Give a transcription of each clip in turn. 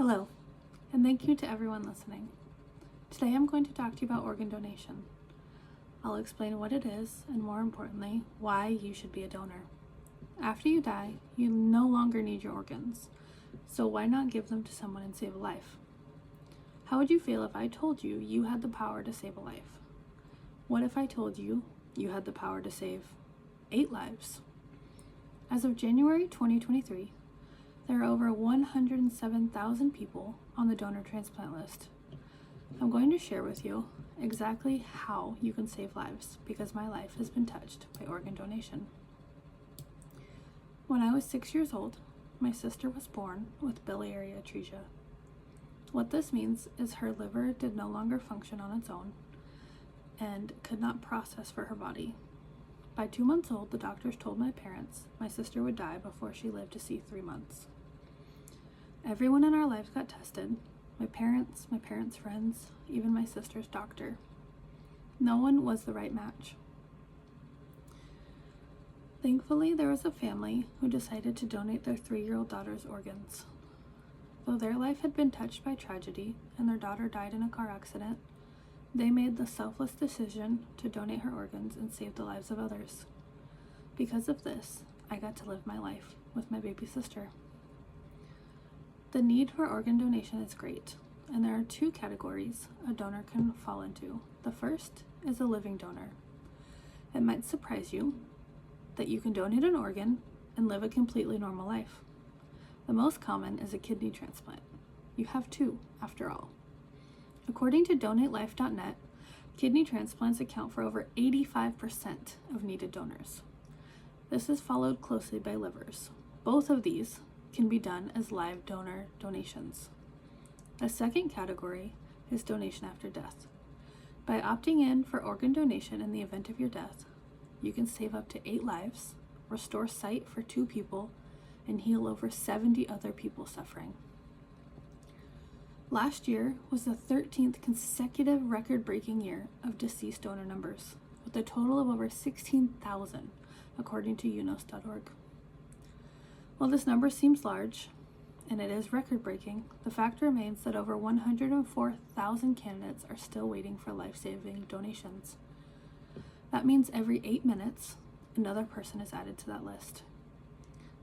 Hello, and thank you to everyone listening. Today I'm going to talk to you about organ donation. I'll explain what it is, and more importantly, why you should be a donor. After you die, you no longer need your organs, so why not give them to someone and save a life? How would you feel if I told you you had the power to save a life? What if I told you you had the power to save 8 lives? As of January 2023, there are over 107,000 people on the donor transplant list. I'm going to share with you exactly how you can save lives because my life has been touched by organ donation. When I was 6 years old, my sister was born with biliary atresia. What this means is her liver did no longer function on its own and could not process for her body. By 2 months old, the doctors told my parents my sister would die before she lived to see 3 months. Everyone in our lives got tested, my parents' friends, even my sister's doctor. No one was the right match. Thankfully, there was a family who decided to donate their 3-year-old daughter's organs. Though their life had been touched by tragedy and their daughter died in a car accident, they made the selfless decision to donate her organs and save the lives of others. Because of this, I got to live my life with my baby sister. The need for organ donation is great, and there are 2 categories a donor can fall into. The first is a living donor. It might surprise you that you can donate an organ and live a completely normal life. The most common is a kidney transplant. You have 2, after all. According to DonateLife.net, kidney transplants account for over 85% of needed donors. This is followed closely by livers. Both of these can be done as live donor donations. The second category is donation after death. By opting in for organ donation in the event of your death, you can save up to 8 lives, restore sight for 2 people, and heal over 70 other people suffering. Last year was the 13th consecutive record-breaking year of deceased donor numbers, with a total of over 16,000, according to unos.org. While this number seems large, and it is record-breaking, the fact remains that over 104,000 candidates are still waiting for life-saving donations. That means every 8 minutes, another person is added to that list.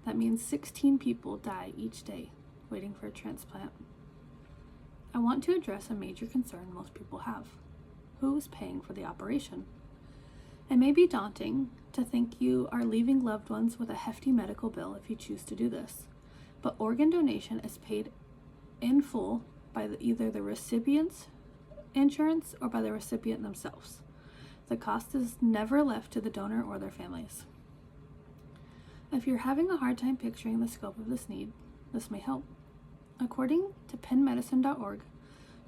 That means 16 people die each day waiting for a transplant. I want to address a major concern most people have. Who is paying for the operation? It may be daunting to think you are leaving loved ones with a hefty medical bill if you choose to do this, but organ donation is paid in full by either the recipient's insurance or by the recipient themselves. The cost is never left to the donor or their families. If you're having a hard time picturing the scope of this need, this may help. According to penmedicine.org,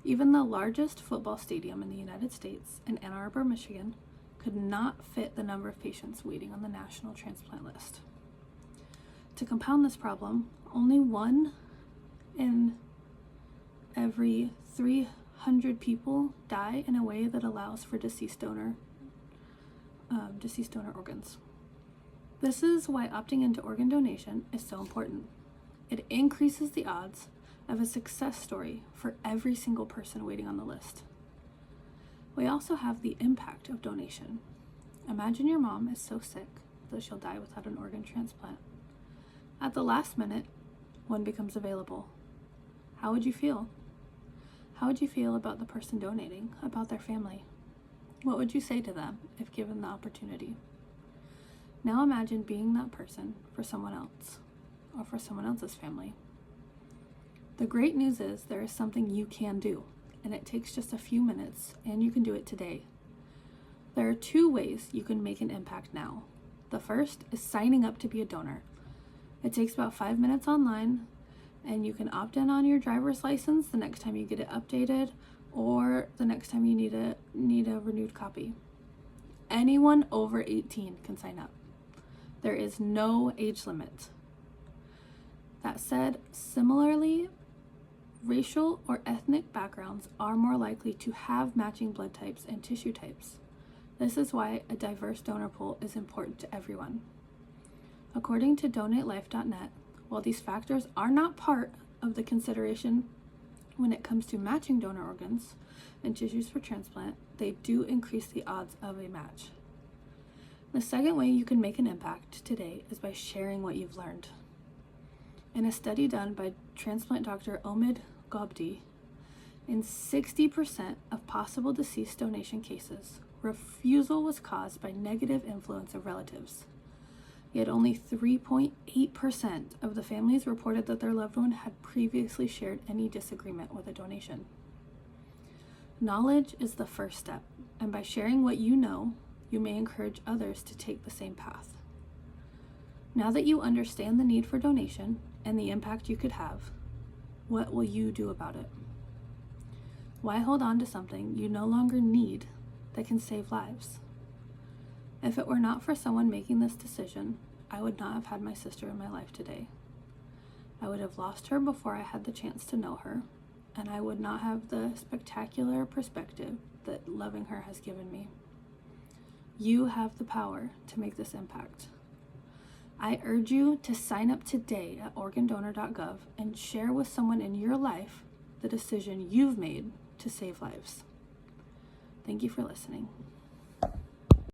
even the largest football stadium in the United States in Ann Arbor, Michigan, could not fit the number of patients waiting on the national transplant list. To compound this problem, only 1 in every 300 people die in a way that allows for deceased donor organs. This is why opting into organ donation is so important. It increases the odds of a success story for every single person waiting on the list. We also have the impact of donation. Imagine your mom is so sick that she'll die without an organ transplant. At the last minute, one becomes available. How would you feel? How would you feel about the person donating, about their family? What would you say to them if given the opportunity? Now imagine being that person for someone else, or for someone else's family. The great news is there is something you can do, and it takes just a few minutes, and you can do it today. There are 2 ways you can make an impact now. The first is signing up to be a donor. It takes about 5 minutes online, and you can opt in on your driver's license the next time you get it updated, or the next time you need a renewed copy. Anyone over 18 can sign up. There is no age limit. That said, similarly, racial or ethnic backgrounds are more likely to have matching blood types and tissue types. This is why a diverse donor pool is important to everyone. According to DonateLife.net, while these factors are not part of the consideration when it comes to matching donor organs and tissues for transplant, they do increase the odds of a match. The second way you can make an impact today is by sharing what you've learned. In a study done by transplant doctor Omid Gobdi, in 60% of possible deceased donation cases, refusal was caused by negative influence of relatives. Yet only 3.8% of the families reported that their loved one had previously shared any disagreement with a donation. Knowledge is the first step, and by sharing what you know, you may encourage others to take the same path. Now that you understand the need for donation and the impact you could have, what will you do about it? Why hold on to something you no longer need that can save lives? If it were not for someone making this decision, I would not have had my sister in my life today. I would have lost her before I had the chance to know her, and I would not have the spectacular perspective that loving her has given me. You have the power to make this impact. I urge you to sign up today at organdonor.gov and share with someone in your life the decision you've made to save lives. Thank you for listening.